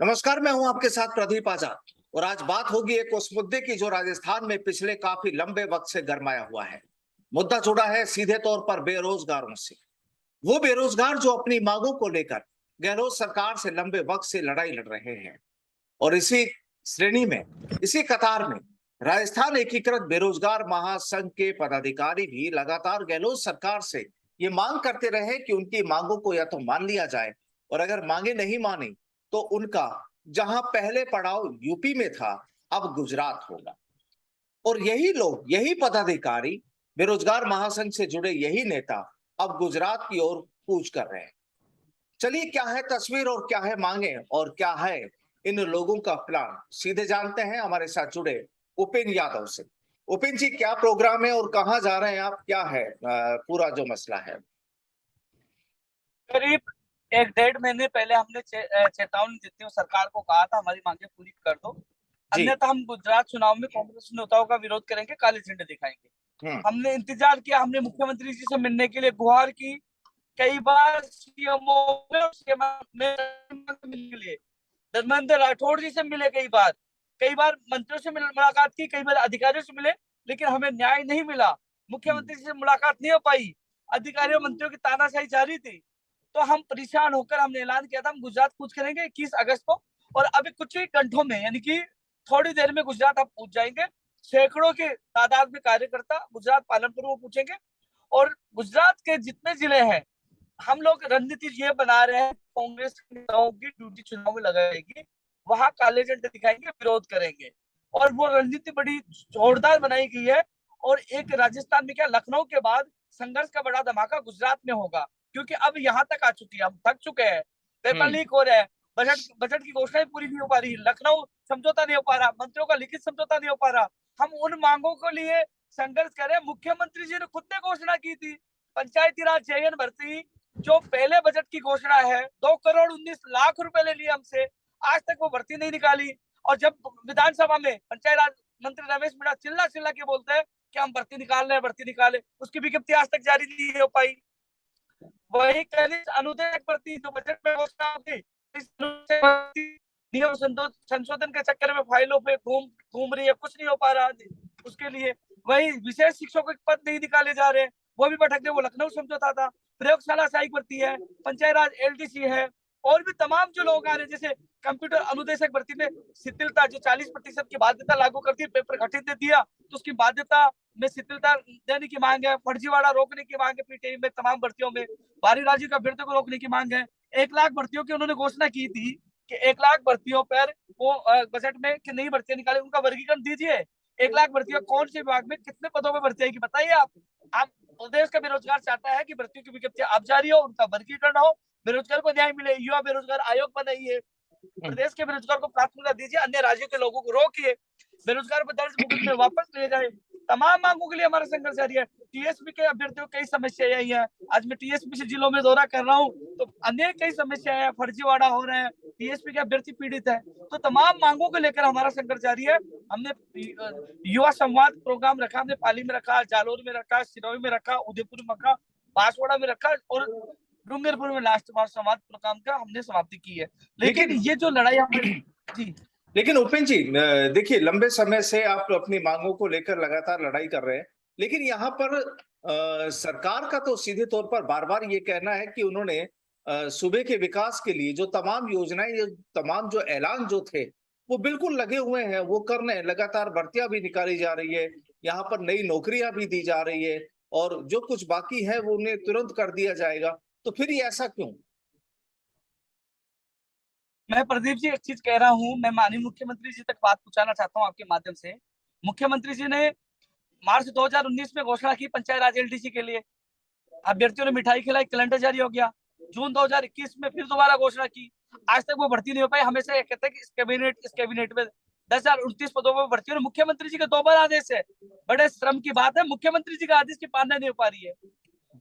नमस्कार, मैं हूं आपके साथ प्रदीप आजाद। और आज बात होगी एक उस मुद्दे की जो राजस्थान में पिछले काफी लंबे वक्त से गरमाया हुआ है। मुद्दा जुड़ा है सीधे तौर पर बेरोजगारों से। वो बेरोजगार जो अपनी मांगों को लेकर गहलोत सरकार से लंबे वक्त से लड़ाई लड़ रहे हैं। और इसी श्रेणी में, इसी कतार में, राजस्थान एकीकृत बेरोजगार महासंघ के पदाधिकारी भी लगातार गहलोत सरकार से ये मांग करते रहे कि उनकी मांगों को या तो मान लिया जाए, और अगर मांगे नहीं मानी तो उनका जहां पहले पड़ाव यूपी में था, अब गुजरात होगा। और यही लोग, यही पदाधिकारी, बेरोजगार महासंघ से जुड़े यही नेता अब गुजरात की ओर कूच कर रहे हैं। चलिए, क्या है तस्वीर और क्या है मांगे और क्या है इन लोगों का प्लान, सीधे जानते हैं हमारे साथ जुड़े उपेन यादव से। उपेन जी, क्या प्रोग्राम है और कहाँ जा रहे हैं आप? क्या है पूरा जो मसला है? करीब 1 डेढ़ महीने पहले हमने चेतावनी देते हुए सरकार को कहा था हमारी मांगे पूरी कर दो, जी। अन्यथा हम गुजरात चुनाव में कांग्रेस नेताओं का विरोध करेंगे, काले झंडे दिखाएंगे। हम्म। हमने इंतजार किया, हमने मुख्यमंत्री जी से मिलने के लिए गुहार की, कई बार सीएमओ में और सीएम में मिलने के लिए धर्मेंद्र राठौड़ जी से मिले, कई बार मंत्रियों से मुलाकात की, कई बार अधिकारियों से मिले, लेकिन हमें न्याय नहीं मिला। मुख्यमंत्री जी से मुलाकात नहीं हो पाई, अधिकारियों मंत्रियों की तानाशाही जारी थी। तो हम परेशान होकर हमने ऐलान किया था हम गुजरात कूच करेंगे 21 अगस्त को। और अभी कुछ ही घंटों में, यानी कि थोड़ी देर में गुजरात हम पहुंच जाएंगे। सैकड़ों के तादाद में कार्यकर्ता गुजरात पालनपुर में पूछेंगे। और गुजरात के जितने जिले हैं, हम लोग रणनीति ये बना रहे हैं, कांग्रेस के नेताओं की ड्यूटी चुनाव में लगाएगी, वहां काले झंडे दिखाएंगे, विरोध करेंगे। और वो रणनीति बड़ी जोरदार बनाई गई है। और एक राजस्थान में क्या, लखनऊ के बाद संघर्ष का बड़ा धमाका गुजरात में होगा, क्योंकि अब यहाँ तक आ चुकी है, हम थक चुके हैं। पेपर हम्म। लीक हो रहा है, बजट बजट की घोषणाएं पूरी नहीं हो पा रही, लखनऊ समझौता नहीं हो पा रहा, मंत्रियों का लिखित समझौता नहीं हो पा रहा। हम उन मांगों को लिए संघर्ष करें। मुख्यमंत्री जी ने खुद ने घोषणा की थी, पंचायती राज जेएन भर्ती जो पहले बजट की घोषणा है, 2 करोड़ 19 लाख रुपए ले लिए हमसे, आज तक वो भर्ती नहीं निकाली। और जब विधानसभा में पंचायत राज मंत्री रमेश मीणा चिल्ला चिल्ला के बोलते हैं कि हम भर्ती निकाल रहे हैं, भर्ती निकाले, उसकी विज्ञप्ति आज तक जारी नहीं हो पाई। वही खनिज अनुदान भर्ती जो बजट में घोषणा होगी, नियम संशोधन के चक्कर में फाइलों पे घूम घूम रही है, कुछ नहीं हो पा रहा उसके लिए। वही विशेष शिक्षकों के पद नहीं निकाले जा रहे, वो भी भटक गए, वो लखनऊ समझौता था। प्रयोगशाला सहायक भर्ती है, पंचायत राज एलडीसी है, और भी तमाम जो लोग आ रहे हैं, जैसे कंप्यूटर अनुदेशक भर्ती में शिथिलता, जो 40% की बाध्यता लागू कर दी, पेपर कठिन दे दिया, तो उसकी बाध्यता में शिथिलता देने की मांग है। फर्जीवाड़ा रोकने की मांग है, पीटीआई में तमाम भर्तियों में बारी राजी का अभ्यर्थियों को रोकने की मांग है। 1 लाख भर्तियों की उन्होंने घोषणा की थी कि 1 लाख भर्तियों पर वो बजट में कि नई भर्तियां निकाले, उनका वर्गीकरण दीजिए। 1 लाख भर्तियां कौन से विभाग में कितने पदों पर भर्ती आएगी, बताइए आप प्रदेश का बेरोजगार चाहता है कि भर्तियों की विज्ञप्तियां अब जारी हो, उनका वर्गीकरण हो, बेरोजगार को न्याय मिले। युवा बेरोजगार आयोग बनाइए, हम्म। प्रदेश के बेरोजगार को प्राथमिकता दीजिए, अन्य राज्यों के लोगों को रोकिए, बेरोजगार पर दर्ज मुकदमे वापस लिए जाए। तमाम मांगों के लिए हमारा संघर्ष जारी है। टीएसपी के अभ्यर्थियों कई समस्याएं आई है, आज मैं टीएसपी से जिलों में दौरा कर रहा हूँ, तो अनेक कई समस्याएं हैं, फर्जीवाड़ा हो रहे हैं, टीएसपी के अभ्यर्थी पीड़ित है। तो तमाम मांगों को लेकर हमारा संघर्ष जारी है। हमने युवा संवाद प्रोग्राम रखा, हमने पाली में रखा, जालोर में रखा, सिरोही में रखा, उदयपुर में रखा, बांसवाड़ा में रखा, और डूंगरपुर में लास्ट बार संवाद प्रोग्राम का हमने समाप्ति की है। लेकिन लेकिन ये जो लड़ाई हमारी जी लेकिन उपेन जी, देखिए, लंबे समय से आप अपनी मांगों को लेकर लगातार लड़ाई कर रहे हैं। लेकिन यहाँ पर सरकार का तो सीधे तौर पर बार बार ये कहना है कि उन्होंने सूबे के विकास के लिए जो तमाम योजनाएं, ये तमाम जो ऐलान जो थे, वो बिल्कुल लगे हुए हैं, वो कर रहे हैं। लगातार भर्तियां भी निकाली जा रही है, यहाँ पर नई नौकरियां भी दी जा रही है, और जो कुछ बाकी है वो उन्हें तुरंत कर दिया जाएगा। तो फिर ये ऐसा क्यों? मैं प्रदीप जी एक चीज कह रहा हूँ, मैं माननीय मुख्यमंत्री जी तक बात पहुंचाना चाहता हूँ आपके माध्यम से। मुख्यमंत्री जी ने मार्च 2019 में घोषणा की पंचायत राज एलडीसी के लिए, अभ्यर्थियों ने मिठाई खिलाई, कैलेंडर जारी हो गया। जून 2021 में फिर दोबारा घोषणा की, आज तक वो भर्ती नहीं हो पाई। हमेशा ये कहते हैं कि इस कैबिनेट में 10,029 पदों पर भर्ती हो, मुख्यमंत्री जी का 2 बार आदेश है, बड़े श्रम की बात है, मुख्यमंत्री जी का आदेश की पालना नहीं हो पा रही है।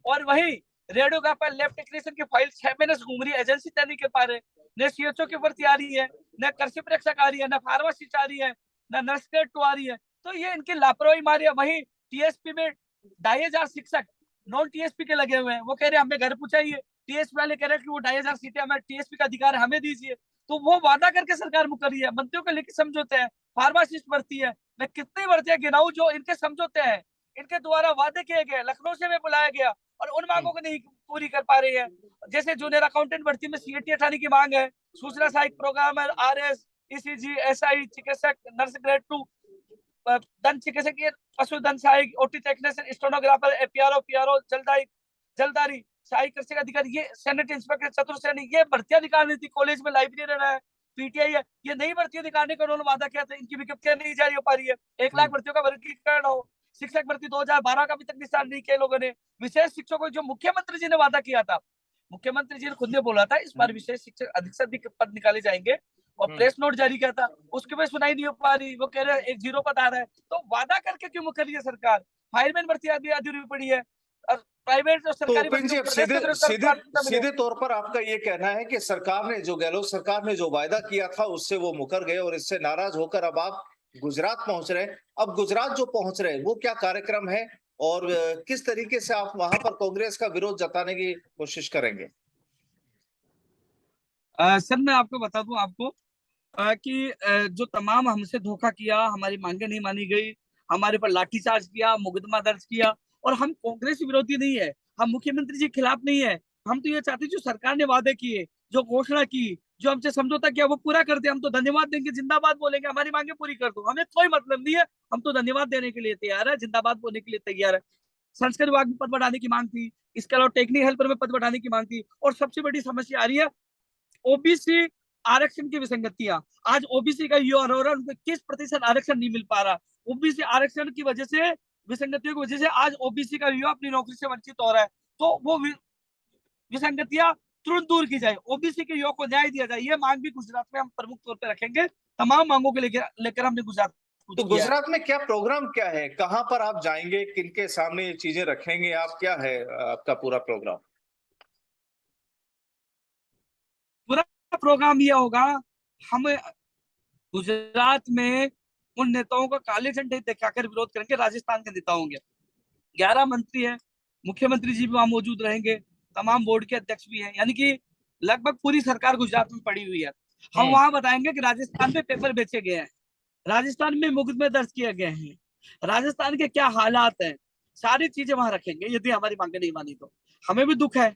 और वही रेडियोग्राफर लैब टेक्नीशियन की फाइल 6 महीने से घूम रही है, एजेंसी तय नहीं कर पा रहे। न सीएचओ की भर्ती आ रही है, न कृषि परीक्षक आ रही है, न फार्मासिस्ट आ रही है, न नर्स ग्रेड 2 आ रही है। तो ये इनकी लापरवाही मारी है। वही टीएसपी में 2,500 शिक्षक नॉन टीएसपी के लगे हुए हैं, वो कह रहे हैं हमें घर पहुंचाइए। टीएसपी वाले कह रहे हैं कि वो 2,500 सीटें हमें, टीएसपी का अधिकार हमें दीजिए। तो वो वादा करके सरकार मुकर रही है। मंत्रियों को लेकर समझौते हैं, फार्मासिस्ट भर्ती है, मैं कितनी भर्तियां गिनाऊं जो इनके समझौते हैं, इनके द्वारा वादे किए गए। लखनऊ से मैं बुलाया गया और उन मांगों को नहीं पूरी कर पा रही है। जैसे जूनियर अकाउंटेंट भर्ती में सीएटी हटाने की मांग है, सूचना सहायक प्रोग्रामर, आरएस, ईसीजी, एसआई, चिकित्सक, नर्स ग्रेड 2, दंत चिकित्सक, पशुधन सहायक, OT technician, stenographer, APRO, PRO, जलदारी, सहायक कृषि अधिकारी, ये सेनेट इंस्पेक्टर, चतुर्सेनी, ये भर्तियां निकालनी थी। कॉलेज में लाइब्रेरियन है, पीटीआई है, ये नई भर्तियां निकालने का उन्होंने वादा किया था, इनकी विज्ञप्तियां नहीं जारी हो पा रही है। 1 लाख भर्तियों का वर्गीकरण हो, शिक्षक भर्ती 2012 का अभी तक निशान नहीं किया लोगों ने। विशेष शिक्षकों जो मुख्यमंत्री जी ने वादा किया था, मुख्यमंत्री जी ने खुद ने बोला था इस बार विशेष शिक्षक अधिक से अधिक पद निकाले जाएंगे, और प्रेस नोट जारी किया था, उसके भी सुनाई नहीं हो पा रही। वो कह रहे हैं एक 0 पद आ रहा है, तो वादा करके क्यों मुकर रही है सरकार? फायरमैन भर्ती अधूरी पड़ी है, और प्राइवेट और तो सरकारी उपेंद्र जी, अब भर्तियों सीधे को सीधे प्राथमिकता मिले। सीधे तौर पर आपका ये कहना है कि सरकार ने जो गहलोत सरकार ने जो वायदा किया था उससे वो मुकर गए और इससे नाराज होकर अब आप गुजरात पहुंच रहे हैं। अब गुजरात जो पहुंच रहे हैं वो क्या कार्यक्रम है और किस तरीके से आप वहां पर कांग्रेस का विरोध जताने की कोशिश करेंगे? सर मैं आपको बता दूं आपको कि जो तमाम हमसे धोखा किया, हमारी मांगे नहीं मानी गई, हमारे पर लाठीचार्ज किया, मुकदमा दर्ज किया, और हम कांग्रेस विरोधी नहीं है, हम मुख्यमंत्री जी के खिलाफ नहीं है। हम तो ये चाहते हैं जो सरकार ने वादे किए, जो घोषणा की, जो हमसे समझौता किया, वो पूरा कर दे। हम तो धन्यवाद देंगे, जिंदाबाद बोलेंगे, हमारी मांगे पूरी कर दो, हमें कोई मतलब नहीं है। हम तो धन्यवाद देने के लिए तैयार है, जिंदाबाद बोलने के लिए तैयार है। संस्कृत विभाग में पद बढ़ाने की मांग थी, इसके अलावा टेक्निकल हेल्पर में पद बढ़ाने की मांग थी, और सबसे बड़ी समस्या आ रही है ओबीसी आरक्षण की विसंगतियां। आज ओबीसी का युवा हो रहा है, उनको 21% आरक्षण नहीं मिल पा रहा। ओबीसी आरक्षण की वजह से, विसंगतियों की वजह से आज ओबीसी का युवा अपनी नौकरी से वंचित हो रहा है। तो वो विसंगतियां तुरंत दूर की जाए, ओबीसी के युवा को न्याय दिया जाए, ये मांग भी गुजरात में हम प्रमुख तौर पर रखेंगे। तमाम मांगों को लेकर हमने गुजरात तो कुछ किया है। गुजरात में क्या प्रोग्राम क्या है, कहाँ पर आप जाएंगे, किनके सामने ये चीजें रखेंगे आप, क्या है आपका पूरा प्रोग्राम? पूरा प्रोग्राम यह होगा, हम गुजरात में उन नेताओं का काले झंडे दिखाकर विरोध करेंगे। राजस्थान के नेता होंगे, 11 मंत्री है, मुख्यमंत्री जी भी वहां मौजूद रहेंगे, तमाम बोर्ड के अध्यक्ष भी हैं, यानी कि लगभग पूरी सरकार गुजरात में पड़ी हुई है। हम वहां बताएंगे कि राजस्थान में पेपर बेचे गए हैं, राजस्थान में मुकदमे दर्ज किए गए हैं, राजस्थान के क्या हालात हैं, सारी चीजें वहां रखेंगे। यदि हमारी मांगे नहीं मानी तो हमें भी दुख है,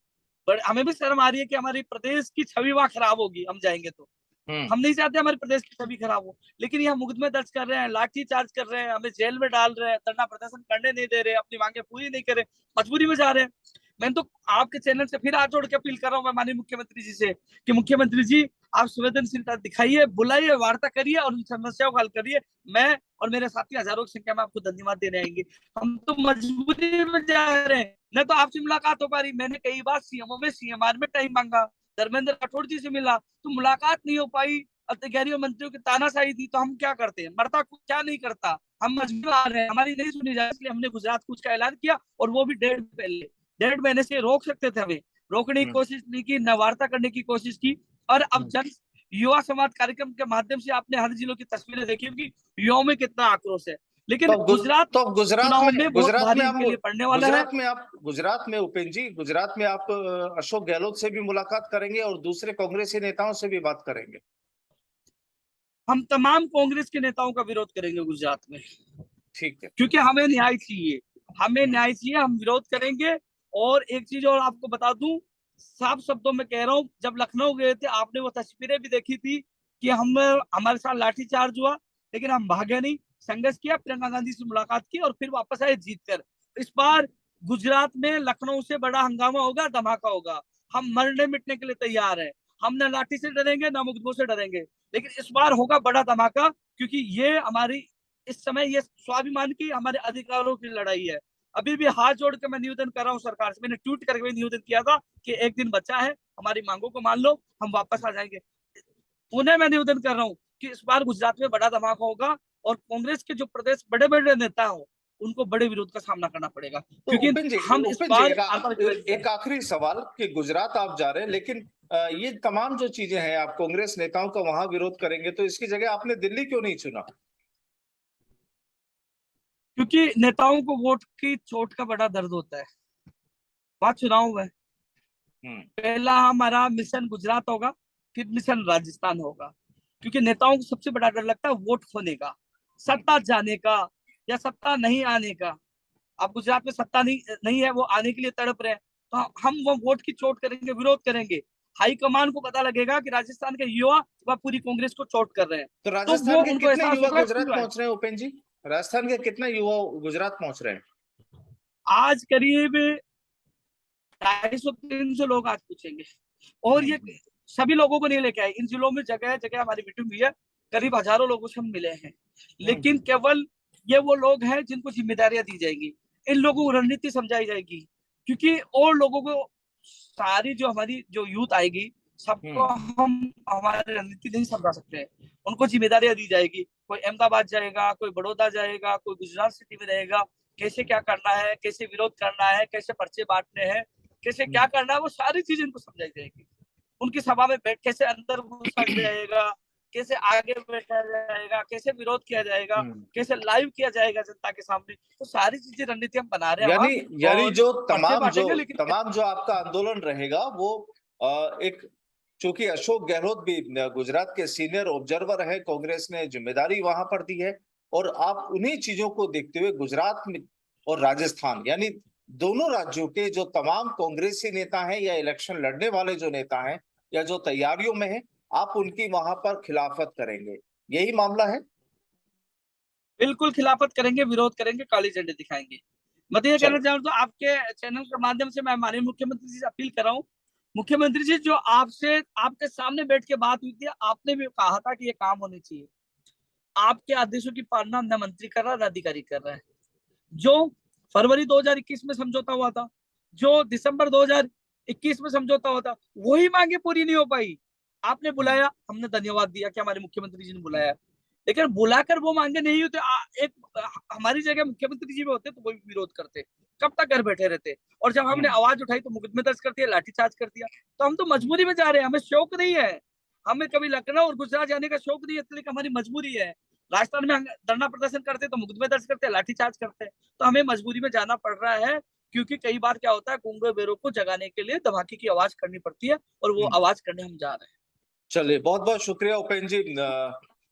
पर हमें भी शर्म आ रही है कि हमारी प्रदेश की छवि वहां खराब होगी हम जाएंगे तो। हम नहीं चाहते हमारे प्रदेश की छवि खराब हो, लेकिन यहाँ मुकदमे दर्ज कर रहे हैं, लाठी चार्ज कर रहे हैं, हमें जेल में डाल रहे हैं, धरना प्रदर्शन करने नहीं दे रहे, अपनी मांगे पूरी नहीं करे, मजबूरी में जा रहे हैं। मैं तो आपके चैनल से फिर हाथ जोड़ के अपील कर रहा हूँ मैं माननीय मुख्यमंत्री जी से, कि मुख्यमंत्री जी आप संवेदनशीलता दिखाइए, बुलाइए, वार्ता करिए और उन समस्याओं का हल करिए। मैं और मेरे साथी हजारों की संख्या में आपको धन्यवाद देने आएंगे। हम तो मजबूरी में जा रहे हैं, न तो आपसे मुलाकात हो पा रही। मैंने कई बार सीएमओ में सीएमआर में टाइम मांगा, धर्मेंद्र राठौड़ जी से मिला तो मुलाकात नहीं हो पाई, अधिकारियों मंत्रियों की तानाशाही थी। तो हम क्या करते हैं, मरता कुछ क्या नहीं करता, हम मजबूर आ रहे हैं, हमारी नहीं सुनी जाए, इसलिए हमने गुजरात कूच का ऐलान किया, और वो भी 1.5 महीने से रोक सकते थे, हमें रोकने की कोशिश नहीं की, न वार्ता करने की कोशिश की। और अब जन युवा संवाद कार्यक्रम के माध्यम से आपने हर जिलों की तस्वीरें देखी होंगी, युवाओं में कितना आक्रोश है। लेकिन गुजरात तो गुजरात चुनाव में में बहुत भारी इनके लिए पड़ने वाला है। गुजरात में उपेंद्र जी, गुजरात में आप अशोक गहलोत से भी मुलाकात करेंगे और दूसरे कांग्रेसी नेताओं से भी बात करेंगे? हम तमाम कांग्रेस के नेताओं का विरोध करेंगे गुजरात में, ठीक है। क्योंकि हमें न्याय चाहिए, हमें न्याय चाहिए, हम विरोध करेंगे। और एक चीज और आपको बता दूं, साफ शब्दों में कह रहा हूं, जब लखनऊ गए थे आपने वो तस्वीरें भी देखी थी कि हम हमारे साथ लाठीचार्ज हुआ, लेकिन हम भागे नहीं, संघर्ष किया, प्रियंका गांधी से मुलाकात की और फिर वापस आए जीत कर। इस बार गुजरात में लखनऊ से बड़ा हंगामा होगा, धमाका होगा। हम मरने मिटने के लिए तैयार है, हम न लाठी से डरेंगे न मुकदमों से डरेंगे, लेकिन इस बार होगा बड़ा धमाका, क्योंकि ये हमारी इस समय ये स्वाभिमान की, हमारे अधिकारों की लड़ाई है। अभी भी हाथ जोड़ के मैं निवेदन कर रहा हूँ सरकार से, मैंने ट्वीट करके भी निवेदन किया था कि एक दिन बचा है, हमारी मांगों को मान लो, हम वापस आ जाएंगे। उन्हें मैं निवेदन कर रहा हूँ कि इस बार गुजरात में बड़ा धमाका होगा, और कांग्रेस के जो प्रदेश बड़े बड़े नेता हो उनको बड़े विरोध का सामना करना पड़ेगा, तो क्योंकि हम इस उपेंद्र जी, बार एक आखिरी सवाल कि गुजरात आप जा रहे हैं, लेकिन ये तमाम जो चीजें हैं, आप कांग्रेस नेताओं का वहां विरोध करेंगे, तो इसकी जगह आपने दिल्ली क्यों नहीं चुना? क्योंकि नेताओं को वोट की चोट का बड़ा दर्द होता है। बात चुनाव है, पहला हमारा मिशन गुजरात होगा, फिर मिशन राजस्थान होगा। क्योंकि नेताओं को सबसे बड़ा डर लगता है वोट खोने का, सत्ता जाने का या सत्ता नहीं आने का। अब गुजरात में सत्ता नहीं है, वो आने के लिए तड़प रहे हैं, तो हम वो वोट की चोट करेंगे, विरोध करेंगे। हाईकमान को पता लगेगा कि राजस्थान के युवा व पूरी कांग्रेस को चोट कर रहे हैं, तो तो राजस्थान वो के उनको कितने एहसास युवा होगा गुजरात क्यों है। पहुंच रहे हैं उपेंद्र जी? राजस्थान के कितने युवा गुजरात पहुंच रहे हैं? आज करीब 250-300 लोग आज पूछेंगे, और ये हम्म, सभी लोगों को नहीं लेके आए। इन जिलों में जगह जगह हमारी मीटिंग हुई है, करीब हजारों लोगों से हम मिले हैं, लेकिन हम्म, केवल ये वो लोग हैं जिनको जिम्मेदारियां दी जाएगी, इन लोगों को रणनीति समझाई जाएगी। क्योंकि और लोगों को, सारी जो हमारी जो यूथ आएगी, सबको हम्म, हम हमारी रणनीति नहीं समझा सकते हैं। उनको जिम्मेदारियां दी जाएगी, कोई अहमदाबाद जाएगा, कोई बड़ौदा जाएगा, कोई गुजरात सिटी में रहेगा, कैसे क्या करना है, कैसे विरोध करना है, कैसे पर्चे बांटने हैं, कैसे क्या हम्म, करना है, वो सारी चीज इनको समझाई जाएगी। उनकी सभा में बैठ कैसे अंदर घुसा जाएगा, कैसे आगे बैठा जाएगा, कैसे विरोध किया जाएगा, हम्म। कैसे लाइव किया जाएगा जनता के सामने, तो सारी चीजें रणनीति हम बना रहे हैं यानी वहां। यानी और जो पर्चे तमाम जो बांटेंगे, लेकिन तमाम जो आपका आंदोलन रहेगा वो एक, चूंकि अशोक गहलोत भी गुजरात के सीनियर ऑब्जर्वर है, कांग्रेस ने जिम्मेदारी वहां पर दी है, और आप उन्हीं चीजों को देखते हुए गुजरात में और राजस्थान, यानी दोनों राज्यों के जो तमाम कांग्रेसी नेता हैं या इलेक्शन लड़ने वाले जो नेता हैं या जो तैयारियों में हैं, आप उनकी वहां पर खिलाफत करेंगे, यही मामला है? बिल्कुल खिलाफत करेंगे, विरोध करेंगे, काली झंडे दिखाएंगे। मैं तो ये कहना चलो। चाहूँ, तो आपके चैनल के माध्यम से मैं माननीय मुख्यमंत्री जी से अपील कर रहा हूँ। मुख्यमंत्री जी, जो आपसे आपके सामने बैठ के बात हुई थी, आपने भी कहा था कि ये काम होने चाहिए। आपके आदेशों की पालना न मंत्री कर रहा है, न अधिकारी कर रहा है। जो फरवरी 2021 में समझौता हुआ था, जो दिसंबर 2021 में समझौता हुआ था, वही मांगे पूरी नहीं हो पाई। आपने हम्म, बुलाया, हमने धन्यवाद दिया कि हमारे मुख्यमंत्री जी ने बुलाया, लेकिन बुलाकर वो मांगे नहीं होते। हमारी जगह मुख्यमंत्री जी भी होते तो वो भी विरोध करते, कब तक घर बैठे रहते। और जब हमने हम्म, आवाज उठाई तो मुकदमे दर्ज कर दिया, लाठीचार्ज कर दिया। तो हम तो मजबूरी में जा रहे हैं, हमें शौक नहीं है। हमें कभी लखनऊ और गुजरात जाने का शौक नहीं है, इसलिए हमारी मजबूरी है। राजस्थान में हम धरना प्रदर्शन करते तो मुकदमे दर्ज करते, लाठीचार्ज करते। तो हमें मजबूरी में जाना पड़ रहा है, क्योंकि कई बार क्या होता है, गूंगे बेरों को जगाने के लिए धमाके की आवाज करनी पड़ती है, और वो हम्म। आवाज करने हम जा रहे हैं। चलिए, बहुत बहुत शुक्रिया उपेंद्र जी,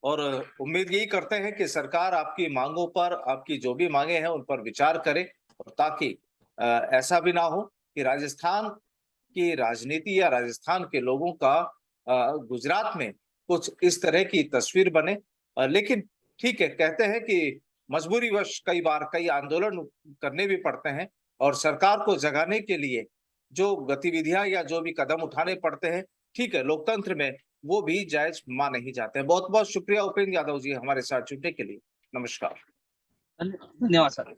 और उम्मीद यही करते हैं कि सरकार आपकी मांगों पर, आपकी जो भी मांगे हैं उन पर विचार करे, और ताकि ऐसा भी ना हो कि राजस्थान की राजनीति या राजस्थान के लोगों का गुजरात में कुछ इस तरह की तस्वीर बने। लेकिन ठीक है, कहते हैं कि मजबूरीवश कई बार कई आंदोलन करने भी पड़ते हैं, और सरकार को जगाने के लिए जो गतिविधियां या जो भी कदम उठाने पड़ते हैं, ठीक है, लोकतंत्र में वो भी जायज माने ही जाते हैं। बहुत बहुत शुक्रिया उपेंद्र यादव जी हमारे साथ जुड़ने के लिए। नमस्कार। धन्यवाद सर।